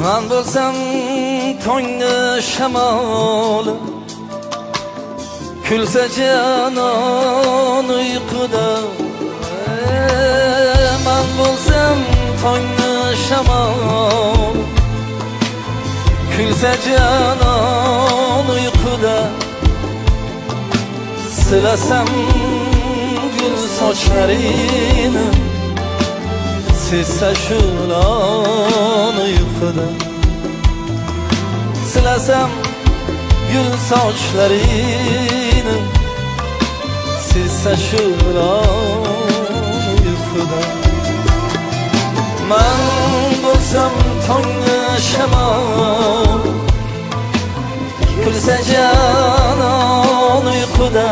Man bo'lsam tongni shamoli, kulsa janon uyquda. Man bo'lsam tongni shamoli, kulsa janon uyquda. Silasam gul sochlarini, sezsa shu'lon uyquda. Silasam gul sochlarini, sezsa shu'lon uyquda. Man bo'lsam tongni shamol, kulsa janon uyquda.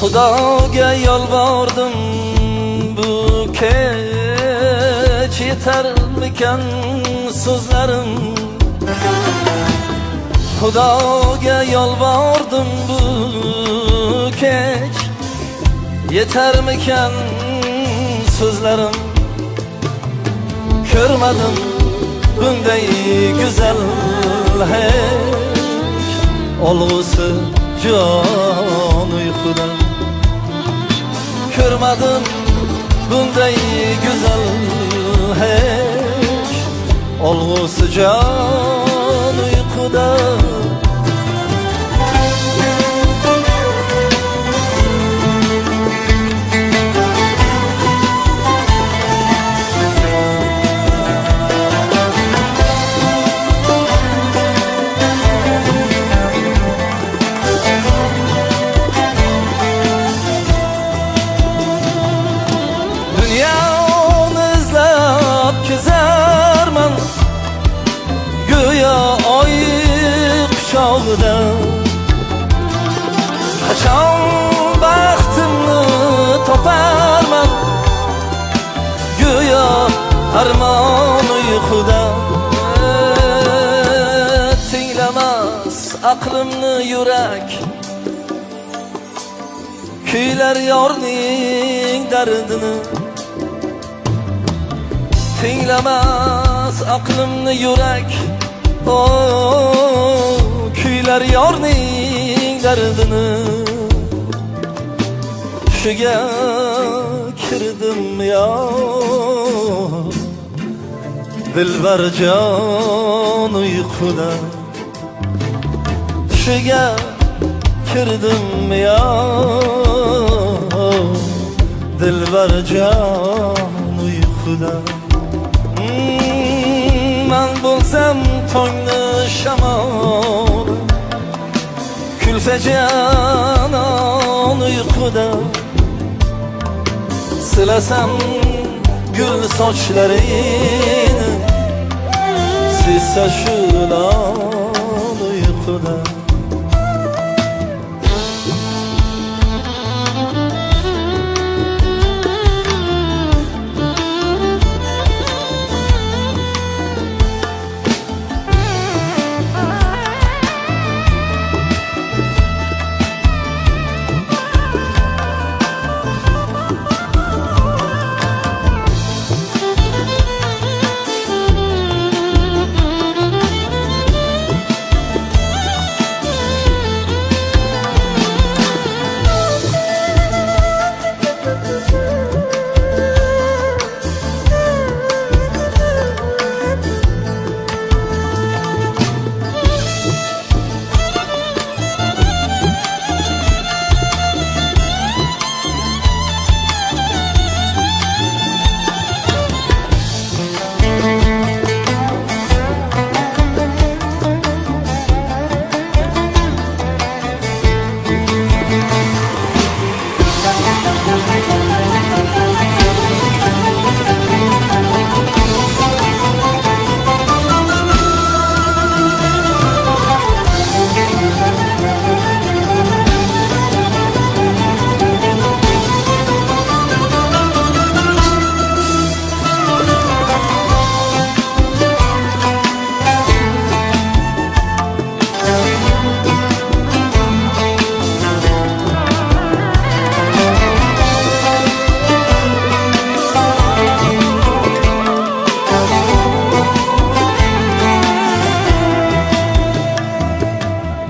Xudoga yolvordim, bu kech yetarmikan so'zlarim. Xudoga yolvordim, bu kech yetarmikan so'zlarim. Ko'rmadim bunday go'zal hech, olg'usi jon uyquda. Ko'rmadim bunday go'zal hech, olg'usi jon uyquda. Kezarman, go'yo oy aqlimni yurak kuylar yorning dardini tinglamas aqlimni yurak kuylar yorning dardini tushiga kirdim yo dilbarjon uyquda tushiga kirdim ya dilbarjon uyquda man bo'lsam tongni shamol kulsa janon uyquda silasam gul sochlarini sezsa shu lol uyquda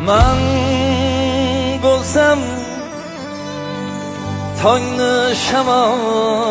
man bo'lsam tongni shamol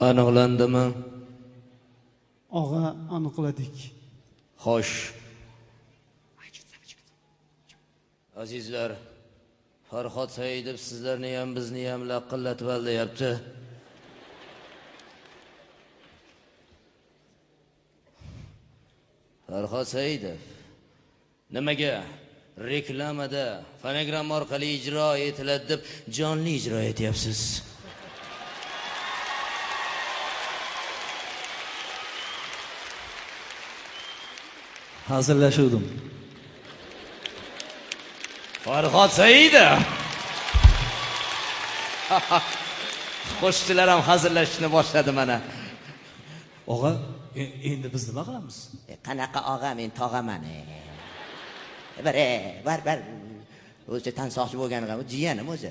aniqlandimi? Og'a, aniqladik. Xo'sh. Azizlar, Farhod Saidov sizlarni ham bizni ham laqillatib aldayapti. Farhod Saidov nimaga reklamada fonogramma orqali ijro etiladi deb jonli ijro etyapsiz? Hazırlaşırdım. Farhod Saidov. Qo'shiqchilar ham hazillashishni boshladi mana. Og'a, endi biz nima qilamiz? Qanaqa og'a, men tog'aman. Bar. O'zi tansoqchi bo'lgan ham jiyanim o'zi.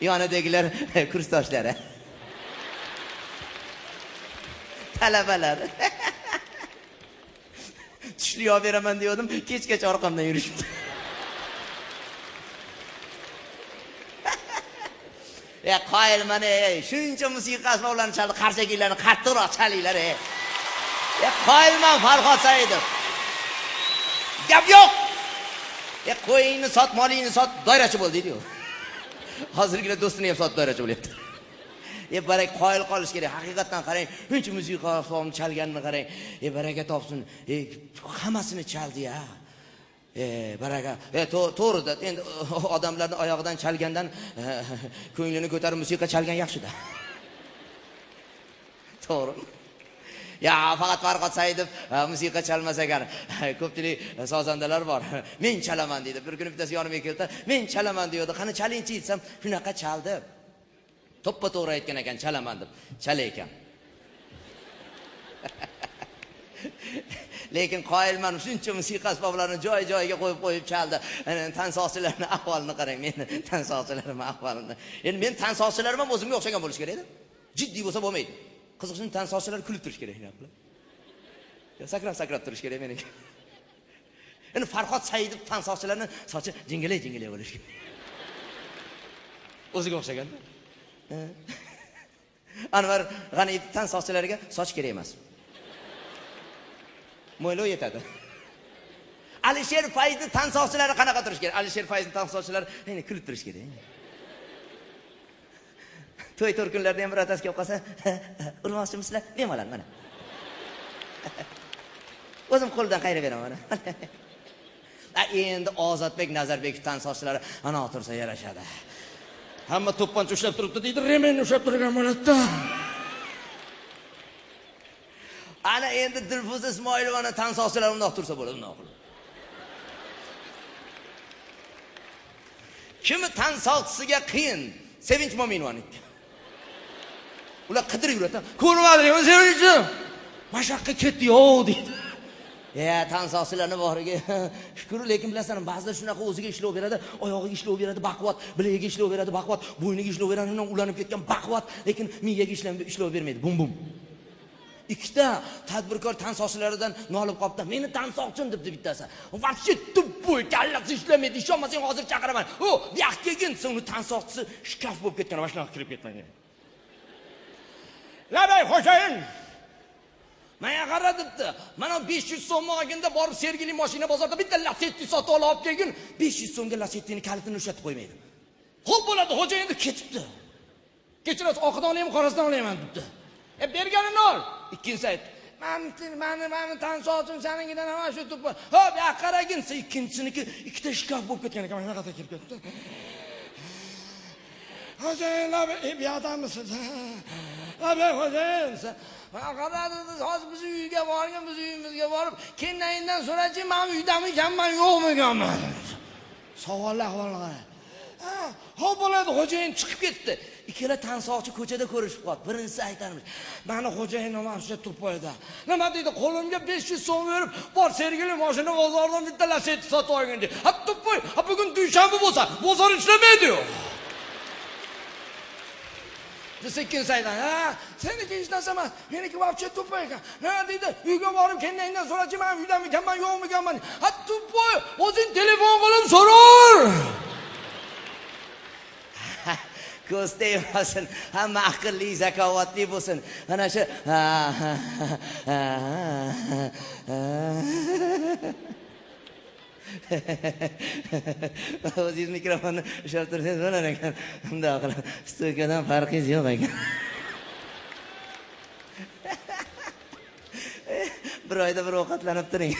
Yonidagilar kursdoshlari. Talabalar. Tushli olib beraman degandim, kechgacha orqamdan yurishibdi. Ya qoyilman, shuncha musiqa asboblarni chaldi, qarsakiylarni qattiqroq chalinglar. Ya qoyilman Farhod Saidov. Gap yo'q. Qo'yingni sot, molingni sot, doirachi bo'l deydi-ku. Hozirgina do'stini ham sot, doirachi bo'lyapti. Barak qoyil qolish kerak. Haqiqatan qarang, shuncha musiqa asbobini chalganini qarang. Baraka topsin. Hammasini chaldi-ya. Baraka. To'g'ri-da. Endi odamlarning oyog'idan chalgandan ko'nglini ko'tarib musiqa chalgan yaxshi-da. To'g'ri. Ya faqat Farhod Saidov musiqa chalmas ekan. Ko'pchilik sozandalar bor. Men chalaman dedi. Bir kuni bittasi yonimga keldi. Men chalaman deydi. Qani chalinchi desam, shunaqa chaldi. To'ppa to'g'ri aytgan ekan, chalaman deb. Chala ekan. Lekin qoyilman, shuncha musiqa asboblarini joy-joyiga qo'yib chaldi. Tansoqchilarning ahvolini qarang, meni tansoqchilarimning ahvolini. Endi men tansoqchilarim ham o'zimga o'xshagan bo'lish kerak-da. Jiddiy bo'lsa bo'lmaydi. Qiziqsin tansoqchilar kulib turish kerak edi. Sakrab turish kerak meniki. Endi Farhod Saidov tansoqchilarning sochi jingalay bo'lish kerak. O'ziga o'xshaganda. Anvar G'aniyev tansoqchilarga soch kerak emas. Mo'ylov yetadi. Alisher Fayzning tansoqchilari qanaqa turish kerak? Alisher Fayzning tansoqchilari endi kulib turish kerak. To'y to'rkunlarda ham birortasi kelib qolsa, urmoqchimisizlar? Bemalol mana. O'zim qo'ldan qayrab beraman mana. Endi Ozodbek Nazarbekov tansoqchilari ana o'tirsa yarashadi. Hamma to'pponcha ushlab turibdi deydi, remen ushlab turgan bo'ladi. Ana endi Dilfuza Ismoilovani tansoqchilari undoq tursa bo'ladi, undoq qilib. Kimi tansoqchisiga qiyin? Sevinch Mo'minovniki. Ular qidirib yuradi. Ko'rmading, o'zingizni. Mashaqqa ketdi-yo deydi. Tansoqchilarning boriga shukr, lekin bilasan, ba'zilar shunaqa o'ziga ishlov beradi, oyog'iga ishlov beradi, baquvvat, bilagiga ishlov beradi, baquvvat, bo'yniga ishlov beradi, undan ulanib ketgan baquvvat, lekin miyaga ishlov bermaydi. Bum. Ikkita tadbirkor tansoqchilaridan nolib qolibdi. Meni tansoqchim debdi bittasi. Вообще tuppoy, kallasi ishlamaydi. Ishonmasang hozir chaqiraman. Bu yoqqa kelgin, uni tansoqchisi shkaf bo'lib ketgan, mana shunaqa kirib ketmagan. Labay xo'jayin. Menga qara debdi. Mana 500 so'm olganda borib Sergeli mashina bozorda bitta Lacetti sotib olib kelgin. 500 so'mga Lacettining kalitini ushatib qo'ymaydi. Xo'p bo'ladi, xo'jayin deb ketibdi. Kechirasiz, oqidan olaymi, qorasidan olayman debdi. Berganini ol. Ikkinchisi aytdi. Mani tansoqchim seninkidan ham shu turib. Xo'p, ya qaragin, ikkinchisiniki ikkita shkaf bo'lib ketgan ekan, mana qayerga kirib ketdi. Xo'jayin, bu odamsiz. Labay xo'jayin. Hozir biz uyga borgan, biz uyimizga borib, kenayindan so'rachi, men uydami ekanman, yo'qmi ekanman. Savollar ahvollar. Xo'p bo'ladi, xo'jayin chiqib ketdi. Ikkala tansoqchi ko'chada ko'rishib qoldi. Birinchisi aytarmish: "Mani xo'jayin mana shu to'poyda. Nima deydi? Qo'limga 500 so'm berib, bor Sergeli mashina bozordan bitta Lacetti sotib olgin dedi. Ha to'poy, bugun dushanba bo'lsa, bozor ishlamaydi-yu." Sekin saydan, seniki hech narsa emas, meniki вообще to'poy ekan. Nima deydi? Uyga borib kendayindan so'rachi, men uydami ekanman, yo'qmi ekanman. Ha to'poy, o'zing telefon qilib so'rar. Ko'z tegmasin, hamma aqlli, zakovatli bo'lsin. Ana shu o'zingiz mikrofonni ushlab tursangiz bo'lar ekan. Bunday qilib, stoykadan farqingiz yo'q ekan. Bir oyda bir ovqatlanib turing.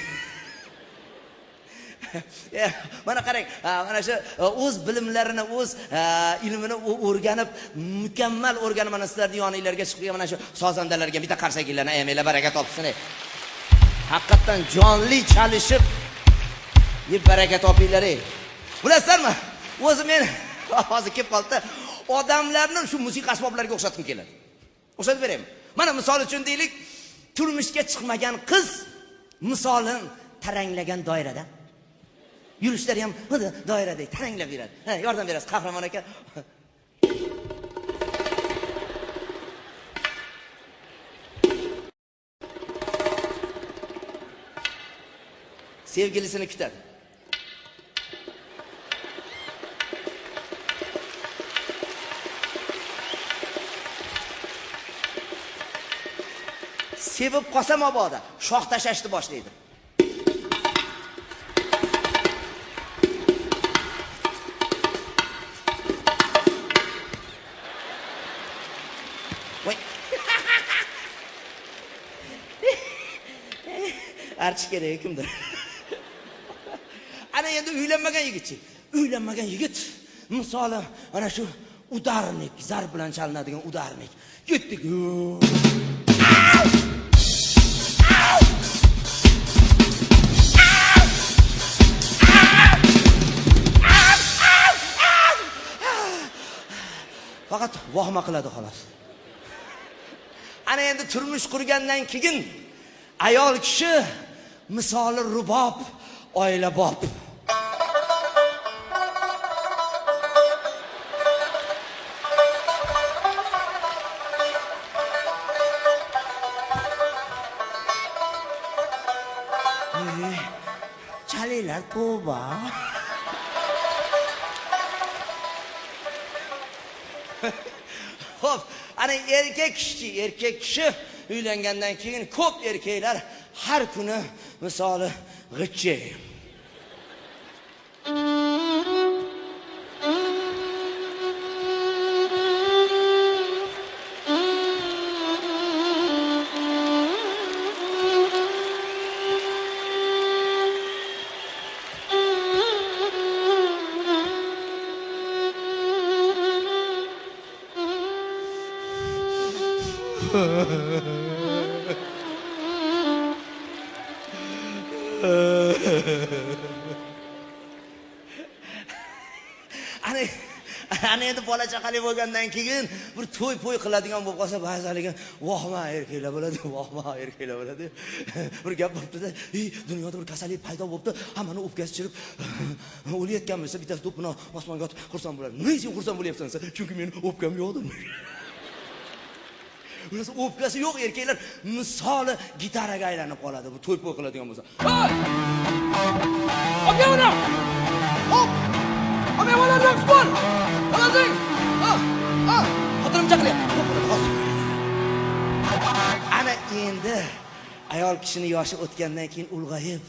Mana qarang, mana shu o'z bilimlarini, o'z ilmini o'rganib, mukammal o'rganib, mana sizlarning yoningizlarga chiqib, mana shu sozandalarga bitta qarsakinglarni ayamanglar, baraka topsin. Haqiqatan jonli chalishib, baraka topinglar. Bilasizlarmi? O'zi men hozir kelib qoldi. Odamlarni shu musiqa asboblariga o'xshatib keladi. O'xshatib beraymi? Mana misol uchun deylik, turmushga chiqmagan qiz misoli taranglagan doirada. Yurishlari ham doiradek taranglab yuradi. Ha, yordam berasiz, qahramon aka. Sevgilisini kutadi. Sevib qolsa mabodo, shoh tashashni boshlaydi. Voy. Archish kerak kimdir. Ana endi uylanmagan yigitchi. Uylanmagan yigit misoli ana shu udarnik, zarb bilan chalinadigan udarnik. Ketdik. Faqat vahma qiladi xolos. Ana endi turmush qurgandan keyin ayol kishi misoli rubob, oilabob. Chalilar to'ba. Xo'p, ana erkak kishi uylangandan keyin ko'p erkaklar har kuni misoli g'ichchi. Ana endi bola chaqali bo'lgandan keyin bir to'y qiladigan bo'lib qolsa, ba'zilariga vohma erkaklar bo'ladi, vohma erkaklar bo'ladi. Bir gap bo'libdi-da, dunyoda bir kasallik paydo bo'libdi, hammani o'pkasi chirib o'layotgan bo'lsa, bittasi to'pini osmonga otib xursand bo'ladi. Nima sen xursand bo'lyapsan desa, chunki meni o'pkam yo'q dedi. Ular o'pkasi yo'q erkaklar misoli gitaraga aylanib qoladi, bu to'y qiladigan bo'lsa. Hoy! Aka uni! Hop! Aka mana raqs bor! Olading! Xotinim chaqiryapti. Ana endi ayol kishini yoshi o'tgandan keyin ulg'ayib,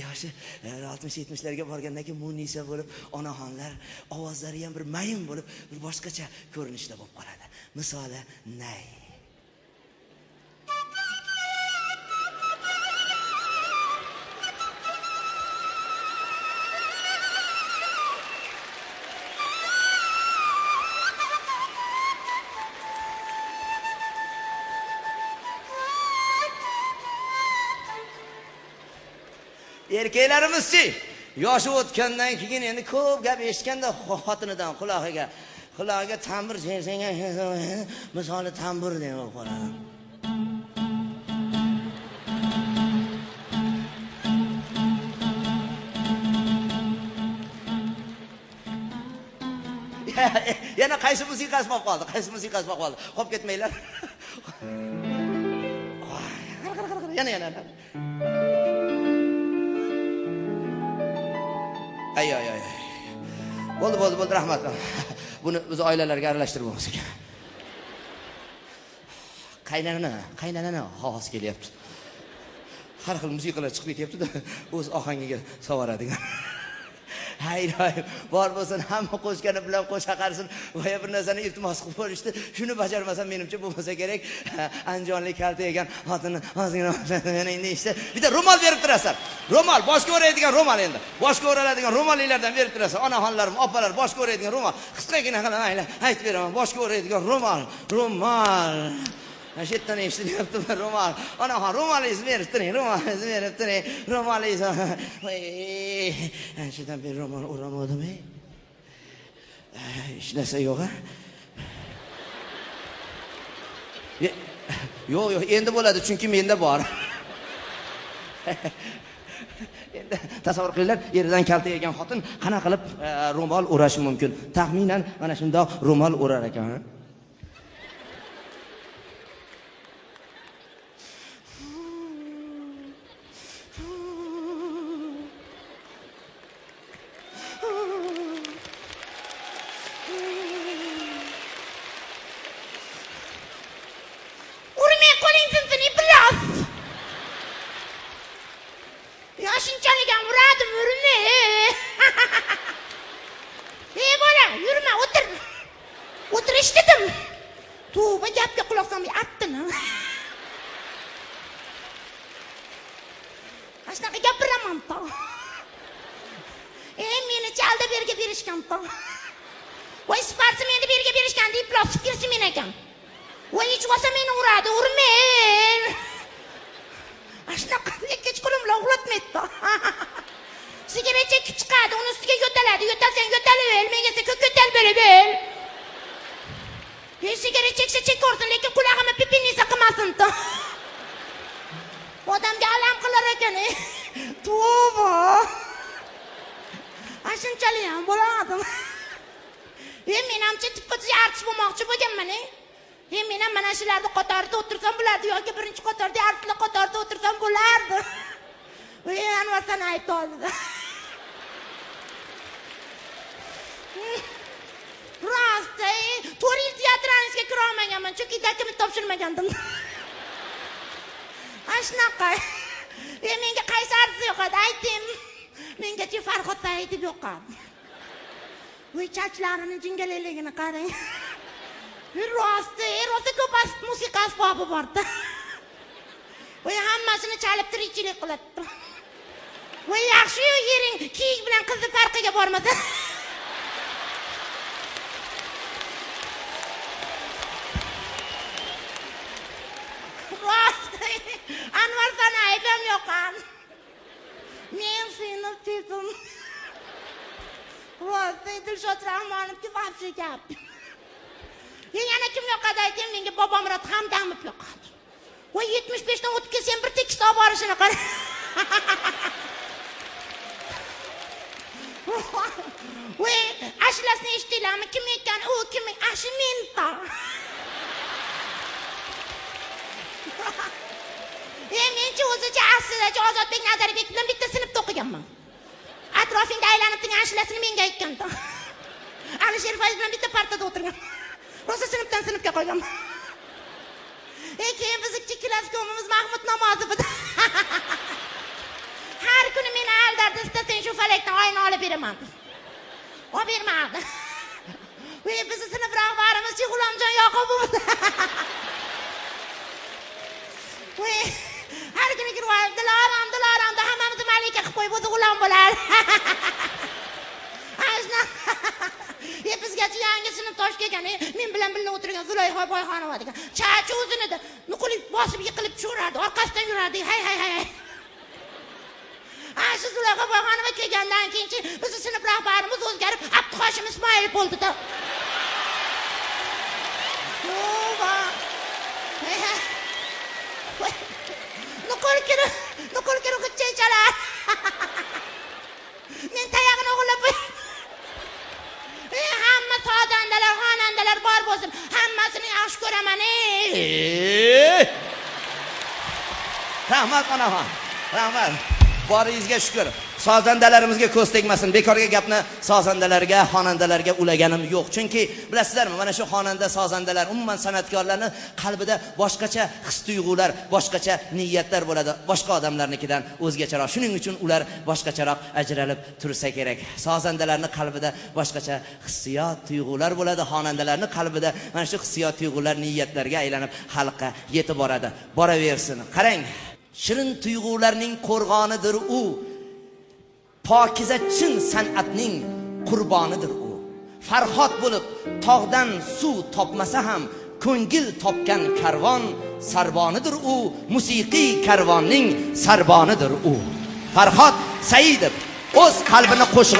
yoshi 60-70larga borgandan keyin munisa bo'lib, onaxonlar ovozlari ham bir mayin bo'lib, bir boshqacha ko'rinishda bo'lib qoladi. Misoli nay. Erkaklarimiz-chi, yoshi o'tgandan keyin endi ko'p gap eshitganda xotinidan quloqiga tambur senga misoli tambur deb qoladi. Yana qaysi musiqasi bo'lib qoldi? Qo'yib ketmanglar. Yana. Ay. Bo'ldi, rahmat. Buni o'z oilalariga aralashtirib bo'lmasak. Qaynanani havosi kelyapti. Har xil musiqalar chiqib ketyapti-da, o'z ohangiga savaradigan. Hayır, bor bo'lsin, hamma qo'shgani bilan qo'sha qarsin. Voya bir narsani iltimos qilib qo'yishdi. Shuni bajarmasam menimcha bo'lmasa kerak. Anjonli kalta ekan xotini ozgina meni endi işte. Bitta ro'mol berib turasan. Ro'mol, boshga o'raydigan ro'mol endi. Boshga o'raladigan ro'mollardan berib turasan. Onaxonlarim, opalar boshga o'raydigan ro'mol. Qisqagina qilib aytib beraman. Boshga o'raydigan ro'mol. Mana shu yerdan eshitilyapti ro'mol. Onaxon ro'molingizni berib turing, ro'molingizni berib turing. Ro'molingizni. Shundan bir ro'mol o'ramadim. Hech narsa yo'q-a? Yo'q, endi bo'ladi, chunki menda bor. Endi tasavvur qilinglar, eridan kalta yegan xotin qana qilib ro'mol o'rashi mumkin? Taxminan mana shundoq ro'mol o'rar ekan. Shunchalik ham uradim, urma. Bola, yurma, o'tir. O'tirish dedim. Tavba, gapga quloq solmay attini. Ashnaqa gapiraman-ta. Meni chalda berga berishgan-ta. Voy, sportsmenni berga berishgan deb plosib kirsi men ekan. Voy, hech bo'lsa meni uradi, urma. Ashnaqa kechqurun uxlatmaydi. Sigaret chekib chiqadi, uni ustiga yo'taladi. Yo'talsang yo'talaver, menga esa ko'tal berib ber. Sigaret cheksa chekorsin, lekin qulog'imni pipinisa qilmasin. Odamga alam qilar ekan. Tavba. Shunchalik ham bo'ladim. Men ham tipqo'zi artist bo'lmoqchi bo'lganman. Men ham mana shularni qatorida o'tirsam bo'lardi yoki birinchi qatorda, artistlar qatorida o'tirsam bo'lardi. Anvar sana aytdi oldida. Rost, 4 yil teatrangizga kira olmaganman, chunki dakimni topshirmagandim. Ashnaqa. Menga qaysi artist yoqadi, ayting. Mengachi Farhod Saidov yoqadi. Voy, chachlarini jingalakligini qarang. Rost ko'p musiqa asbobi bor-da. Voy, hammasini chalib tirikchilik qiladi. Voy, yaxshi-yu, yering kiyik bilan qizni farqiga bormasa. Rost, Anvar sana aytam yo'qan. Men seni tepim. Rost, Dilshod Rahmonovga vaqti gap. Yana kim yoqadi ayting, menga Bobomurod Hamdamov yoqadi. Voy, 75 dan o'tib kelsam bir tekis olib borishini qara. Voy, ashlasini eshitdinglarmi? Kim ekan u? Kim? Ashminta. Menchi o'zicha aslida Ozodbek Nazarbek bilan bitta sinfda o'qiganman. Atrofingda aylanib turgan ashlasini menga aytganda. Alisher Fayz bilan bitta partada o'tirgan. Rosa sinfdan sinfga qo'ygan. Keyin fizikchi klasskomimiz Mahmud Namozov. Har kuni meni aldardi, istasang shu falakdan oyni olib beraman. Olib bermadi. Voy, bizni sinf rahbarimiz G'ulomjon Yoqubov. Voy, har kuni kirib diloram hammamizni malika qilib qo'yib o'zi g'ulom bo'lar. Bizgacha yangi sinf tosh kelgan, men bilan birga o'tirgan Zulayho Boyxonova degan. Chachi o'zinida nuqulib bosib yiqilib tushirardi, orqasidan yurardi. Hay. Shu Zulayho Boyxonova kelgandan keyin bizning sinf rahbarimiz o'zgarib Abduhoshim Ismoilov bo'ldi-da. Nuqul kirib g'icchalar. Men tayog'ini o'g'irlab hamma sozandalar, xonandalar bor bo'lsin, hammasini yaxshi ko'raman. Rahmat onaxon. Rahmat. Boringizga shukr. Sozandalarimizga ko'z tegmasin. Bekorga gapni sozandalarga, xonandalarga ulaganim yo'q. Chunki bilasizlarmi, mana shu xonanda, sozandalar, umuman san'atkorlarning qalbida boshqacha his-tuyg'ular, boshqacha niyatlar bo'ladi, boshqa odamlarnikidan o'zgacharoq. Shuning uchun ular boshqacharoq ajralib tursa kerak. Sozandalarning qalbida boshqacha hissiyot, tuyg'ular bo'ladi, xonandalarning qalbida mana shu hissiyot, tuyg'ular niyatlarga aylanib xalqqa yetib boradi. Boraversin. Qarang, shirin tuyg'ularning qo'rg'onidir u. Pokiza chin san'atning qurbonidir u. Farhod bo'lib tog'dan suv topmasa ham ko'ngil topgan karvon sarbonidir u, musiqiy karvonning sarbonidir u. Farhod Saidov o'z qalbini qo'shiq